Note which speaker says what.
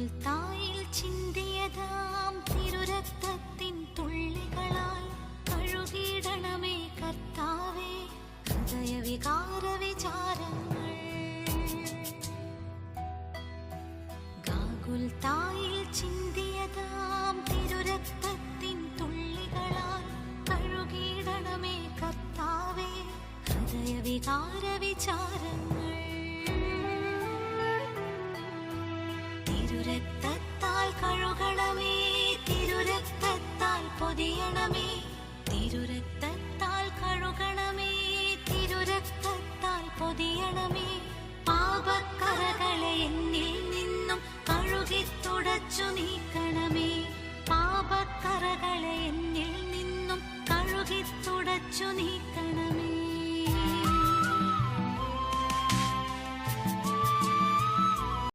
Speaker 1: ഗോകുൽത്തായിൽ ചിന്തിയതാം തിരുരക്തത്തിൻ തുള്ളികളാൽ കഴുകിയിടണമേ കർത്താവേ ഹൃദയവികാര വിചാരങ്ങൾ. ഗോകുൽത്തായിൽ ചിന്തിയതാം തിരുരക്തത്തിൻ തുള്ളികളാൽ കഴുകിയിടണമേ കർത്താവേ ഹൃദയവികാര വിചാരങ്ങൾ. തിരുരക്തത്താൽ കഴുകണമേ, തിരുരക്തത്താൽ പൊതിയണമേ, തിരുരക്തത്താൽ കഴുകണമേ, തിരുരക്തത്താൽ പൊതിയണമേ. പാപക്കറകളെ എന്നിൽ